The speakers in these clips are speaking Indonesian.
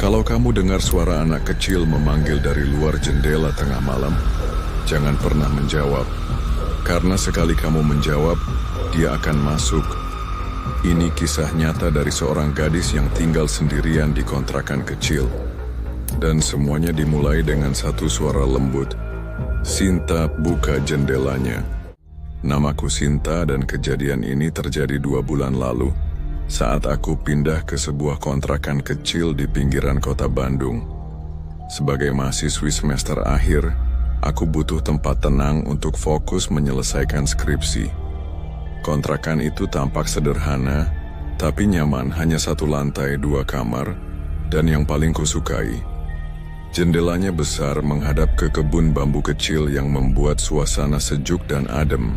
Kalau kamu dengar suara anak kecil memanggil dari luar jendela tengah malam, jangan pernah menjawab. Karena sekali kamu menjawab, dia akan masuk. Ini kisah nyata dari seorang gadis yang tinggal sendirian di kontrakan kecil. Dan semuanya dimulai dengan satu suara lembut. Sinta, buka jendelanya. Namaku Sinta dan kejadian ini terjadi 2 bulan lalu saat aku pindah ke sebuah kontrakan kecil di pinggiran kota Bandung. Sebagai mahasiswi semester akhir, aku butuh tempat tenang untuk fokus menyelesaikan skripsi. Kontrakan itu tampak sederhana, tapi nyaman, hanya 1 lantai 2 kamar, dan yang paling kusukai, jendelanya besar menghadap ke kebun bambu kecil yang membuat suasana sejuk dan adem.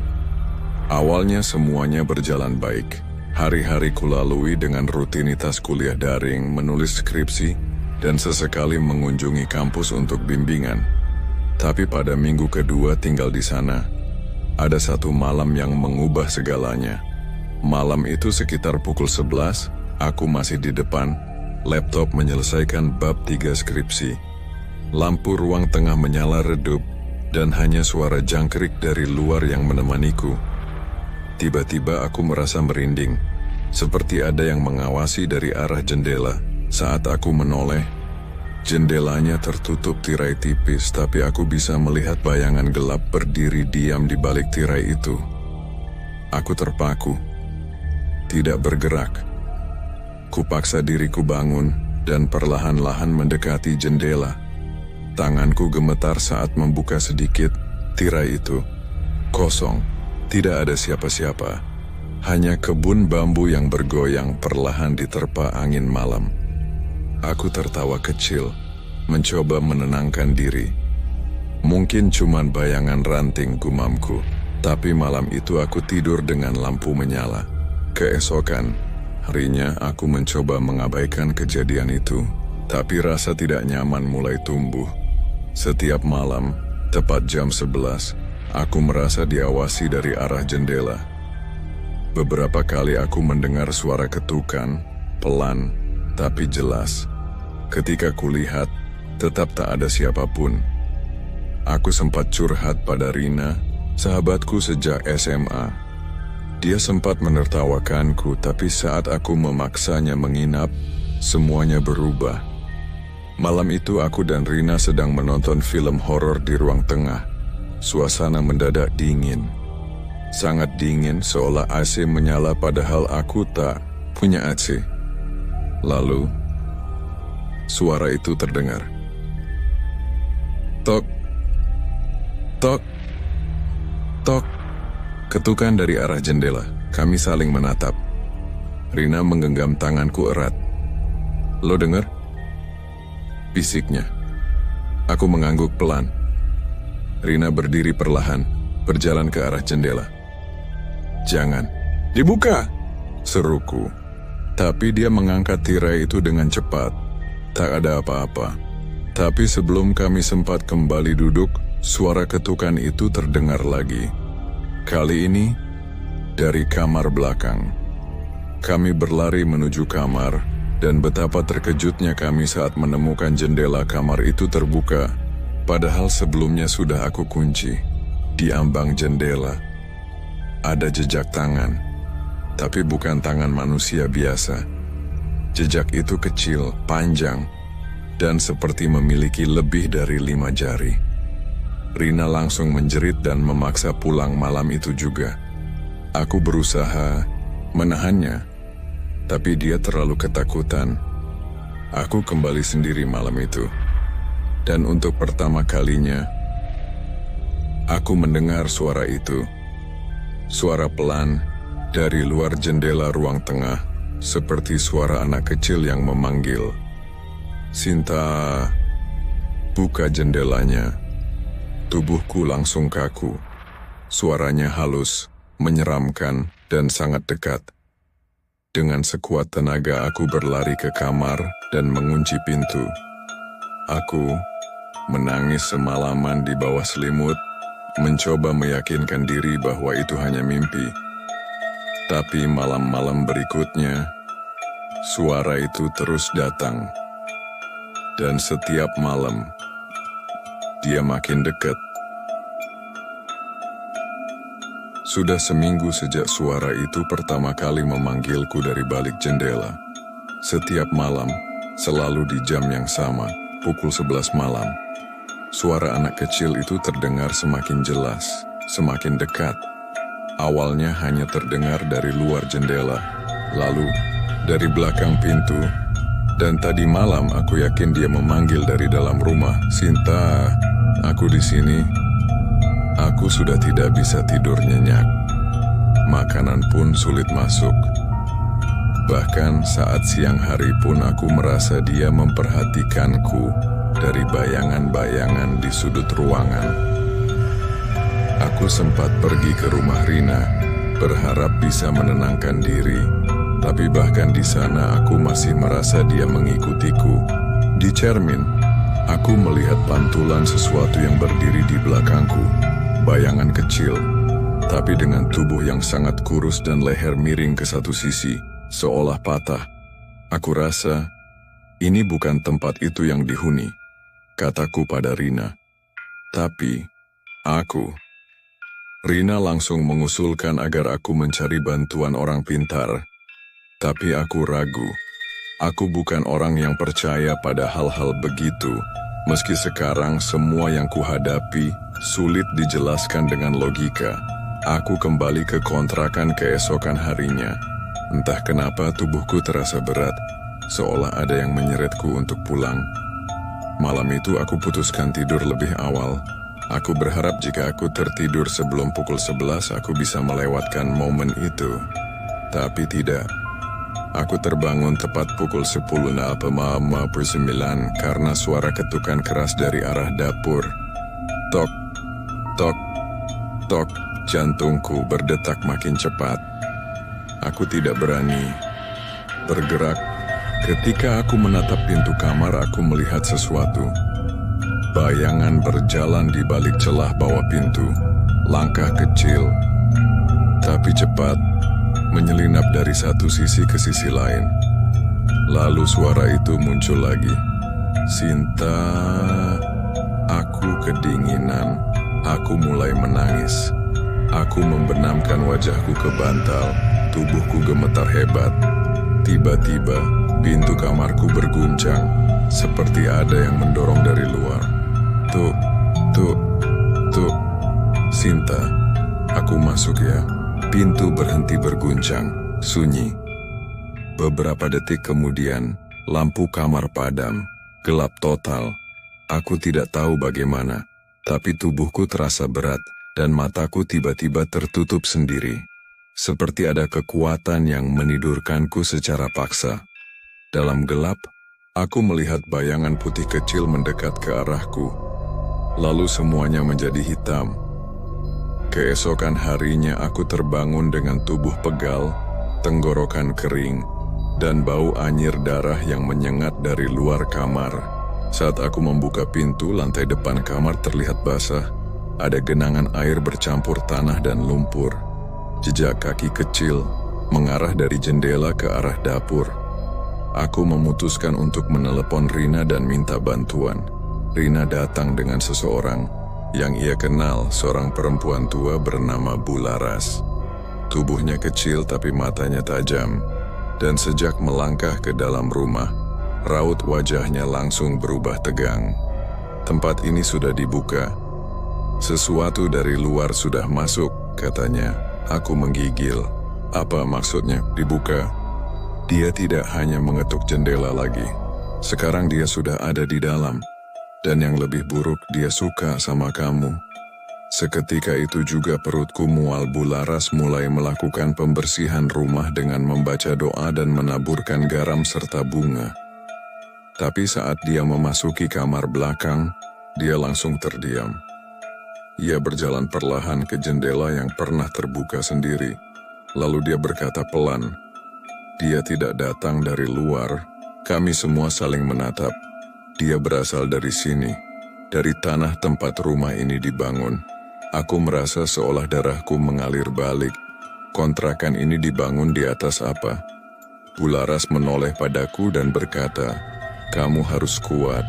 Awalnya semuanya berjalan baik. Hari-hari kulalui dengan rutinitas kuliah daring, menulis skripsi, dan sesekali mengunjungi kampus untuk bimbingan. Tapi pada minggu kedua tinggal di sana, ada satu malam yang mengubah segalanya. Malam itu sekitar pukul 11, aku masih di depan, laptop menyelesaikan bab 3 skripsi. Lampu ruang tengah menyala redup, dan hanya suara jangkrik dari luar yang menemaniku. Tiba-tiba aku merasa merinding, seperti ada yang mengawasi dari arah jendela. Saat aku menoleh, jendelanya tertutup tirai tipis, tapi aku bisa melihat bayangan gelap berdiri diam di balik tirai itu. Aku terpaku, tidak bergerak. Kupaksa diriku bangun dan perlahan-lahan mendekati jendela. Tanganku gemetar saat membuka sedikit tirai itu. Kosong. Tidak ada siapa-siapa, hanya kebun bambu yang bergoyang perlahan diterpa angin malam. Aku tertawa kecil, mencoba menenangkan diri. Mungkin cuman bayangan ranting, gumamku, tapi malam itu aku tidur dengan lampu menyala. Keesokan harinya aku mencoba mengabaikan kejadian itu, tapi rasa tidak nyaman mulai tumbuh. Setiap malam, tepat jam 11, aku merasa diawasi dari arah jendela. Beberapa kali aku mendengar suara ketukan, pelan, tapi jelas. Ketika kulihat, tetap tak ada siapapun. Aku sempat curhat pada Rina, sahabatku sejak SMA. Dia sempat menertawakanku, tapi saat aku memaksanya menginap, semuanya berubah. Malam itu aku dan Rina sedang menonton film horor di ruang tengah. Suasana mendadak dingin. Sangat dingin, seolah AC menyala padahal aku tak punya AC. Lalu, suara itu terdengar. Tok, tok, tok. Ketukan dari arah jendela. Kami saling menatap. Rina menggenggam tanganku erat. Lo dengar? Bisiknya. Aku mengangguk pelan. Rina berdiri perlahan, berjalan ke arah jendela. Jangan, dibuka, seruku. Tapi dia mengangkat tirai itu dengan cepat. Tak ada apa-apa. Tapi sebelum kami sempat kembali duduk, suara ketukan itu terdengar lagi. Kali ini, dari kamar belakang. Kami berlari menuju kamar, dan betapa terkejutnya kami saat menemukan jendela kamar itu terbuka. Padahal sebelumnya sudah aku kunci. Di ambang jendela ada jejak tangan, tapi bukan tangan manusia biasa. Jejak itu kecil, panjang, dan seperti memiliki lebih dari 5 jari. Rina langsung menjerit dan memaksa pulang malam itu juga. Aku berusaha menahannya, tapi dia terlalu ketakutan. Aku kembali sendiri malam itu. Dan untuk pertama kalinya, aku mendengar suara itu. Suara pelan dari luar jendela ruang tengah, seperti suara anak kecil yang memanggil. Sinta, buka jendelanya. Tubuhku langsung kaku. Suaranya halus, menyeramkan, dan sangat dekat. Dengan sekuat tenaga aku berlari ke kamar dan mengunci pintu. Aku menangis semalaman di bawah selimut, mencoba meyakinkan diri bahwa itu hanya mimpi. Tapi malam-malam berikutnya, suara itu terus datang. Dan setiap malam, dia makin dekat. Sudah seminggu sejak suara itu pertama kali memanggilku dari balik jendela. Setiap malam, selalu di jam yang sama, pukul 11 malam. Suara anak kecil itu terdengar semakin jelas, semakin dekat. Awalnya hanya terdengar dari luar jendela, lalu dari belakang pintu. Dan tadi malam aku yakin dia memanggil dari dalam rumah, "Sinta, aku di sini." Aku sudah tidak bisa tidur nyenyak. Makanan pun sulit masuk. Bahkan saat siang hari pun aku merasa dia memperhatikanku dari bayangan-bayangan di sudut ruangan. Aku sempat pergi ke rumah Rina, berharap bisa menenangkan diri. Tapi bahkan di sana aku masih merasa dia mengikutiku. Di cermin, aku melihat pantulan sesuatu yang berdiri di belakangku. Bayangan kecil, tapi dengan tubuh yang sangat kurus dan leher miring ke satu sisi, seolah patah. Aku rasa, ini bukan tempat itu yang dihuni, kataku pada Rina. Tapi, Rina langsung mengusulkan agar aku mencari bantuan orang pintar. Tapi aku ragu. Aku bukan orang yang percaya pada hal-hal begitu. Meski sekarang semua yang kuhadapi sulit dijelaskan dengan logika. Aku kembali ke kontrakan keesokan harinya. Entah kenapa tubuhku terasa berat, seolah ada yang menyeretku untuk pulang. Malam itu aku putuskan tidur lebih awal. Aku berharap jika aku tertidur sebelum pukul 11 aku bisa melewatkan momen itu. Tapi tidak. Aku terbangun tepat pukul 10.59 karena suara ketukan keras dari arah dapur. Tok, tok, tok, jantungku berdetak makin cepat. Aku tidak berani bergerak. Ketika aku menatap pintu kamar, aku melihat sesuatu. Bayangan berjalan di balik celah bawah pintu. Langkah kecil, tapi cepat, menyelinap dari satu sisi ke sisi lain. Lalu suara itu muncul lagi. "Sinta." Aku kedinginan. Aku mulai menangis. Aku membenamkan wajahku ke bantal. Tubuhku gemetar hebat. Tiba-tiba, pintu kamarku berguncang. Seperti ada yang mendorong dari luar. Tuh. "Sinta, aku masuk ya." Pintu berhenti berguncang, sunyi. Beberapa detik kemudian, lampu kamar padam, gelap total. Aku tidak tahu bagaimana, tapi tubuhku terasa berat dan mataku tiba-tiba tertutup sendiri. Seperti ada kekuatan yang menidurkanku secara paksa. Dalam gelap, aku melihat bayangan putih kecil mendekat ke arahku. Lalu semuanya menjadi hitam. Keesokan harinya aku terbangun dengan tubuh pegal, tenggorokan kering, dan bau anyir darah yang menyengat dari luar kamar. Saat aku membuka pintu, lantai depan kamar terlihat basah. Ada genangan air bercampur tanah dan lumpur. Jejak kaki kecil mengarah dari jendela ke arah dapur. Aku memutuskan untuk menelepon Rina dan minta bantuan. Rina datang dengan seseorang yang ia kenal, seorang perempuan tua bernama Bularas. Tubuhnya kecil tapi matanya tajam, dan sejak melangkah ke dalam rumah, raut wajahnya langsung berubah tegang. Tempat ini sudah dibuka. "Sesuatu dari luar sudah masuk," katanya. Aku menggigil. "Apa maksudnya dibuka?" Dia tidak hanya mengetuk jendela lagi. Sekarang dia sudah ada di dalam. Dan yang lebih buruk, dia suka sama kamu. Seketika itu juga perutku mual. Bularas mulai melakukan pembersihan rumah dengan membaca doa dan menaburkan garam serta bunga. Tapi saat dia memasuki kamar belakang, dia langsung terdiam. Ia berjalan perlahan ke jendela yang pernah terbuka sendiri. Lalu dia berkata pelan, "Dia tidak datang dari luar." Kami semua saling menatap. Dia berasal dari sini, dari tanah tempat rumah ini dibangun. Aku merasa seolah darahku mengalir balik. Kontrakan ini dibangun di atas apa? Bularas menoleh padaku dan berkata, Kamu harus kuat.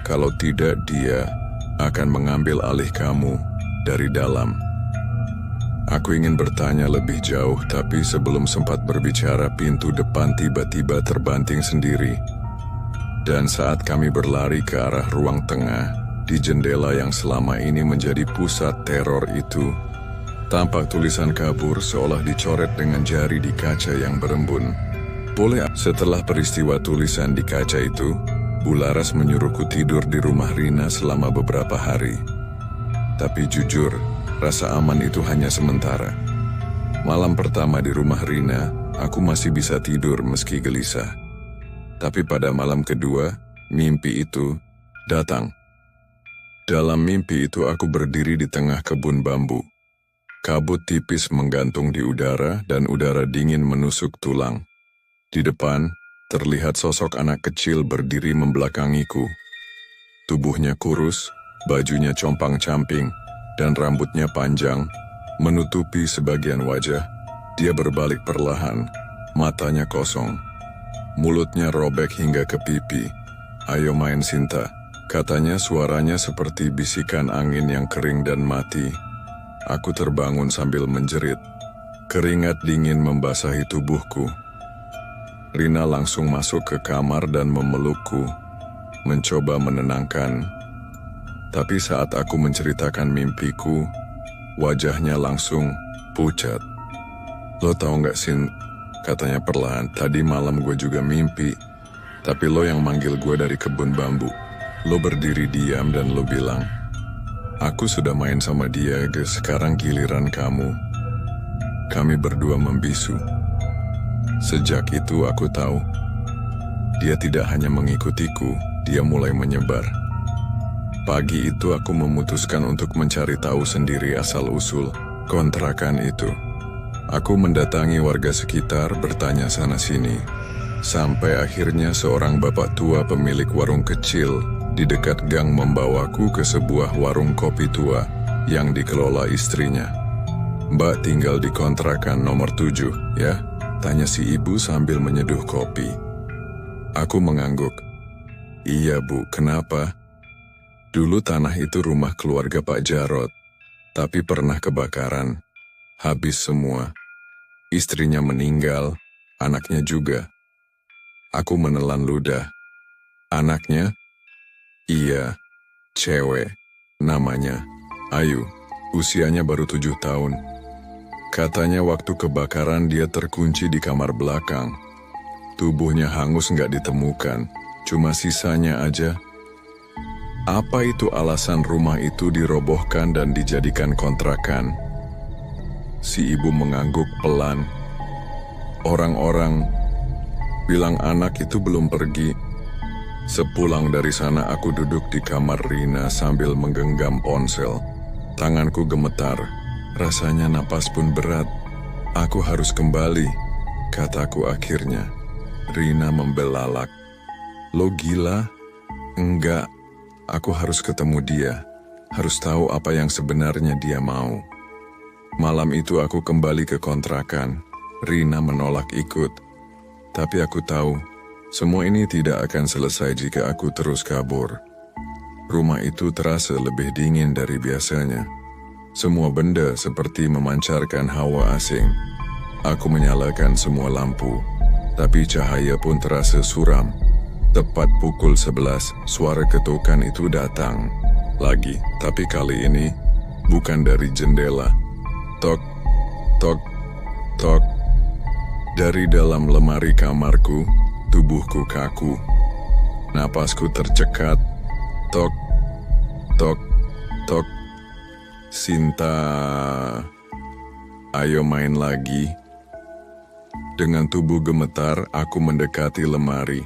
Kalau tidak, dia akan mengambil alih kamu dari dalam. Aku ingin bertanya lebih jauh, tapi sebelum sempat berbicara, pintu depan tiba-tiba terbanting sendiri. Dan saat kami berlari ke arah ruang tengah, di jendela yang selama ini menjadi pusat teror itu, tampak tulisan kabur seolah dicoret dengan jari di kaca yang berembun. Setelah peristiwa tulisan di kaca itu, Bularas menyuruhku tidur di rumah Rina selama beberapa hari. Tapi jujur, rasa aman itu hanya sementara. Malam pertama di rumah Rina, aku masih bisa tidur meski gelisah. Tapi pada malam kedua, mimpi itu datang. Dalam mimpi itu aku berdiri di tengah kebun bambu. Kabut tipis menggantung di udara dan udara dingin menusuk tulang. Di depan, terlihat sosok anak kecil berdiri membelakangiku. Tubuhnya kurus, bajunya compang-camping, dan rambutnya panjang, menutupi sebagian wajah. Dia berbalik perlahan, matanya kosong. Mulutnya robek hingga ke pipi. "Ayo main, Sinta," katanya, suaranya seperti bisikan angin yang kering dan mati. Aku terbangun sambil menjerit. Keringat dingin membasahi tubuhku. Rina langsung masuk ke kamar dan memelukku, mencoba menenangkan. Tapi saat aku menceritakan mimpiku, wajahnya langsung pucat. "Lo tahu nggak, Sin?" katanya perlahan. "Tadi malam gue juga mimpi, tapi lo yang manggil gue dari kebun bambu. Lo berdiri diam dan lo bilang, 'Aku sudah main sama dia, guys. Sekarang giliran kamu.' Kami berdua membisu. Sejak itu aku tahu, dia tidak hanya mengikutiku, dia mulai menyebar. Pagi itu aku memutuskan untuk mencari tahu sendiri asal-usul kontrakan itu. Aku mendatangi warga sekitar, bertanya sana-sini, sampai akhirnya seorang bapak tua pemilik warung kecil di dekat gang membawaku ke sebuah warung kopi tua yang dikelola istrinya. "Mbak tinggal di kontrakan nomor 7, ya?" tanya si ibu sambil menyeduh kopi. Aku mengangguk. "Iya, Bu, kenapa?" "Dulu tanah itu rumah keluarga Pak Jarot, tapi pernah kebakaran. Habis semua. Istrinya meninggal, anaknya juga." Aku menelan ludah. "Anaknya?" "Iya, cewek. Namanya Ayu. Usianya baru 7 tahun. Katanya waktu kebakaran dia terkunci di kamar belakang. Tubuhnya hangus nggak ditemukan, cuma sisanya aja." "Apa itu alasan rumah itu dirobohkan dan dijadikan kontrakan?" Si ibu mengangguk pelan. "Orang-orang bilang anak itu belum pergi." Sepulang dari sana aku duduk di kamar Rina sambil menggenggam ponsel. Tanganku gemetar, rasanya napas pun berat. "Aku harus kembali," kataku akhirnya. Rina membelalak. "Lo gila?" "Enggak, aku harus ketemu dia. Harus tahu apa yang sebenarnya dia mau." Malam itu aku kembali ke kontrakan. Rina menolak ikut. Tapi aku tahu, semua ini tidak akan selesai jika aku terus kabur. Rumah itu terasa lebih dingin dari biasanya. Semua benda seperti memancarkan hawa asing. Aku menyalakan semua lampu, tapi cahaya pun terasa suram. Tepat pukul 11, suara ketukan itu datang. Lagi, tapi kali ini bukan dari jendela. Tok, tok, tok. Dari dalam lemari kamarku, tubuhku kaku. Napasku tercekat. Tok, tok, tok. "Sinta, ayo main lagi." Dengan tubuh gemetar, aku mendekati lemari.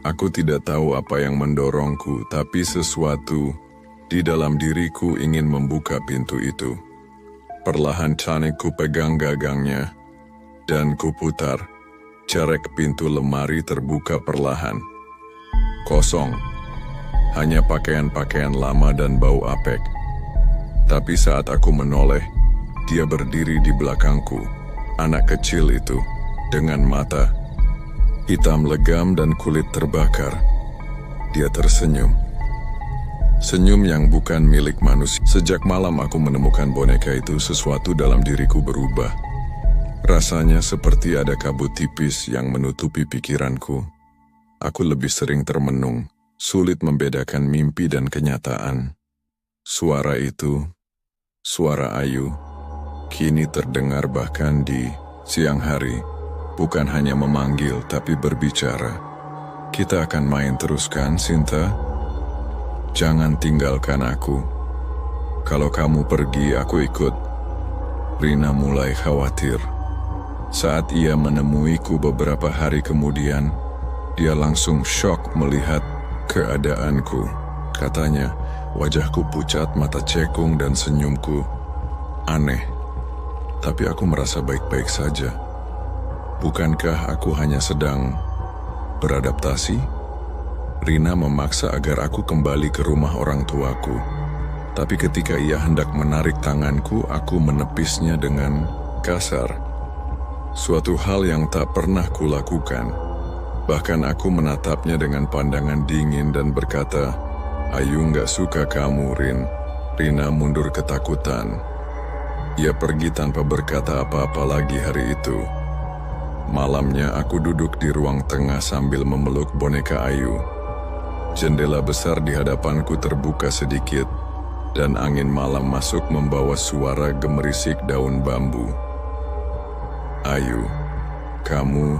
Aku tidak tahu apa yang mendorongku, tapi sesuatu di dalam diriku ingin membuka pintu itu. Perlahan ku pegang gagangnya, dan kuputar. Cerek pintu lemari terbuka perlahan. Kosong. Hanya pakaian-pakaian lama dan bau apek. Tapi saat aku menoleh, dia berdiri di belakangku. Anak kecil itu, dengan mata hitam legam dan kulit terbakar. Dia tersenyum. Senyum yang bukan milik manusia. Sejak malam aku menemukan boneka itu, sesuatu dalam diriku berubah. Rasanya seperti ada kabut tipis yang menutupi pikiranku. Aku lebih sering termenung, sulit membedakan mimpi dan kenyataan. Suara itu, suara Ayu, kini terdengar bahkan di siang hari. Bukan hanya memanggil, tapi berbicara. Kita akan main terus kan, Sinta? Jangan tinggalkan aku. Kalau kamu pergi, aku ikut. Rina mulai khawatir. Saat ia menemuiku beberapa hari kemudian, dia langsung syok melihat keadaanku. Katanya, wajahku pucat, mata cekung, dan senyumku aneh. Tapi aku merasa baik-baik saja. Bukankah aku hanya sedang beradaptasi? Rina memaksa agar aku kembali ke rumah orang tuaku. Tapi ketika ia hendak menarik tanganku, aku menepisnya dengan kasar. Suatu hal yang tak pernah kulakukan. Bahkan aku menatapnya dengan pandangan dingin dan berkata, "Ayu nggak suka kamu, Rin." Rina mundur ketakutan. Ia pergi tanpa berkata apa-apa lagi hari itu. Malamnya aku duduk di ruang tengah sambil memeluk boneka Ayu. Jendela besar di hadapanku terbuka sedikit, dan angin malam masuk membawa suara gemerisik daun bambu. "Ayu, kamu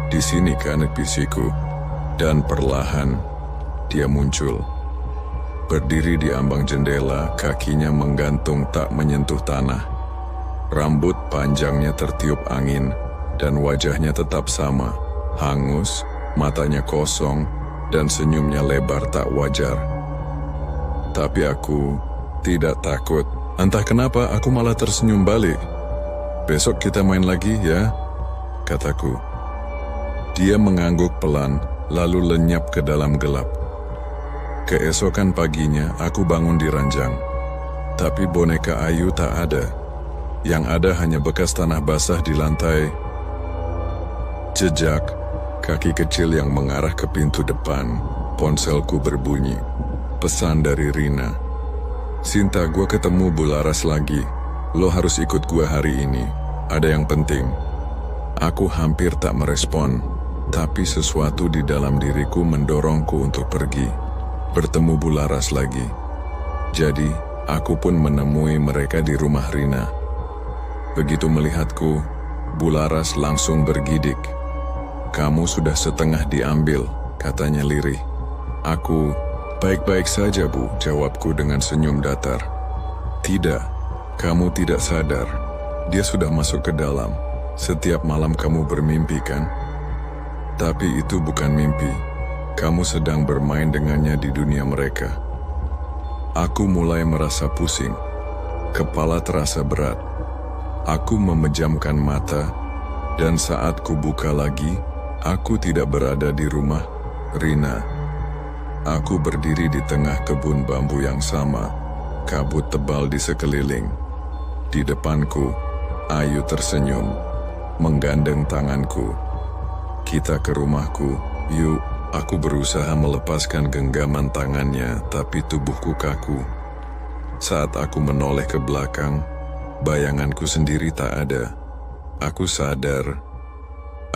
di sini kan?" bisiku. Dan perlahan dia muncul. Berdiri di ambang jendela, kakinya menggantung tak menyentuh tanah. Rambut panjangnya tertiup angin, dan wajahnya tetap sama, hangus, matanya kosong, dan senyumnya lebar tak wajar. Tapi aku tidak takut. Entah kenapa aku malah tersenyum balik. "Besok kita main lagi ya," kataku. Dia mengangguk pelan, lalu lenyap ke dalam gelap. Keesokan paginya aku bangun di ranjang. Tapi boneka Ayu tak ada. Yang ada hanya bekas tanah basah di lantai. Jejak kaki kecil yang mengarah ke pintu depan. Ponselku berbunyi. Pesan dari Rina. "Sinta, gua ketemu Bularas lagi. Lo harus ikut gua hari ini. Ada yang penting." Aku hampir tak merespon, tapi sesuatu di dalam diriku mendorongku untuk pergi. Bertemu Bularas lagi. Jadi, aku pun menemui mereka di rumah Rina. Begitu melihatku, Bularas langsung bergidik. "Kamu sudah setengah diambil," katanya lirih. Aku, "Baik-baik saja, Bu," jawabku dengan senyum datar. "Tidak, kamu tidak sadar. Dia sudah masuk ke dalam. Setiap malam kamu bermimpi kan? Tapi itu bukan mimpi. Kamu sedang bermain dengannya di dunia mereka." Aku mulai merasa pusing. Kepala terasa berat. Aku memejamkan mata, dan saat ku buka lagi, aku tidak berada di rumah Rina. Aku berdiri di tengah kebun bambu yang sama, kabut tebal di sekeliling. Di depanku, Ayu tersenyum, menggandeng tanganku. "Kita ke rumahku, yuk." Aku berusaha melepaskan genggaman tangannya, tapi tubuhku kaku. Saat aku menoleh ke belakang, bayanganku sendiri tak ada. Aku sadar,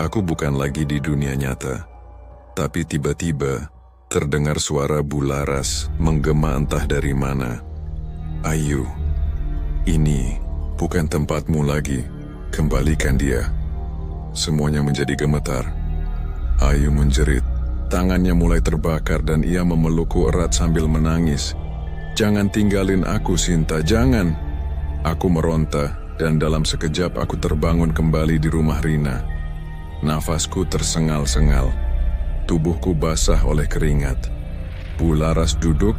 aku bukan lagi di dunia nyata. Tapi tiba-tiba, terdengar suara Bularas menggema entah dari mana. "Ayu, ini bukan tempatmu lagi. Kembalikan dia." Semuanya menjadi gemetar. Ayu menjerit. Tangannya mulai terbakar dan ia memelukku erat sambil menangis. "Jangan tinggalin aku, Sinta, jangan." Aku meronta, dan dalam sekejap aku terbangun kembali di rumah Rina. Nafasku tersengal-sengal. Tubuhku basah oleh keringat. Bularas duduk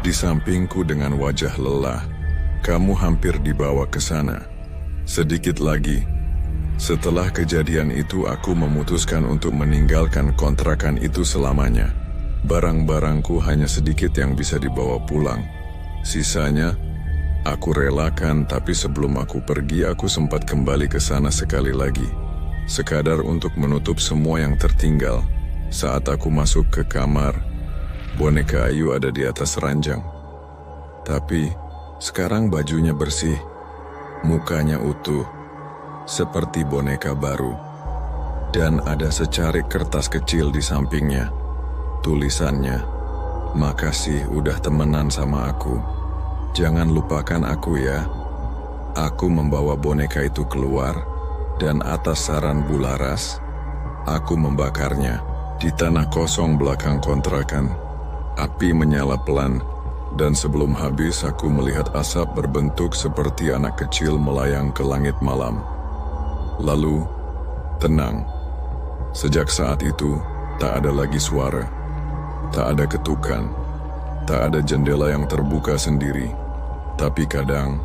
di sampingku dengan wajah lelah. "Kamu hampir dibawa ke sana. Sedikit lagi." Setelah kejadian itu, aku memutuskan untuk meninggalkan kontrakan itu selamanya. Barang-barangku hanya sedikit yang bisa dibawa pulang. Sisanya, aku relakan, tapi sebelum aku pergi, aku sempat kembali ke sana sekali lagi. Sekadar untuk menutup semua yang tertinggal. Saat aku masuk ke kamar, Boneka Ayu ada di atas ranjang. Tapi sekarang bajunya bersih, mukanya utuh, seperti boneka baru. Dan ada secarik kertas kecil di sampingnya. Tulisannya, "Makasih udah temenan sama aku. Jangan lupakan aku ya." Aku membawa boneka itu keluar, dan atas saran Bularas, aku membakarnya di tanah kosong belakang kontrakan. Api menyala pelan, dan sebelum habis aku melihat asap berbentuk seperti anak kecil melayang ke langit malam. Lalu, tenang. Sejak saat itu, tak ada lagi suara. Tak ada ketukan. Tak ada jendela yang terbuka sendiri. Tapi kadang,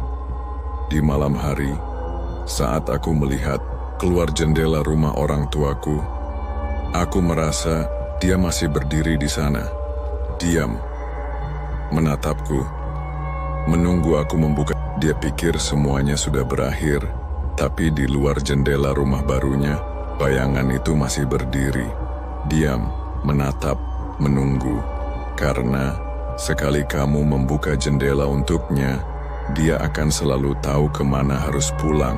di malam hari, saat aku melihat keluar jendela rumah orang tuaku, aku merasa dia masih berdiri di sana, diam, menatapku, menunggu aku membuka. Dia pikir semuanya sudah berakhir, tapi di luar jendela rumah barunya, bayangan itu masih berdiri, diam, menatap, menunggu. Karena sekali kamu membuka jendela untuknya, dia akan selalu tahu kemana harus pulang.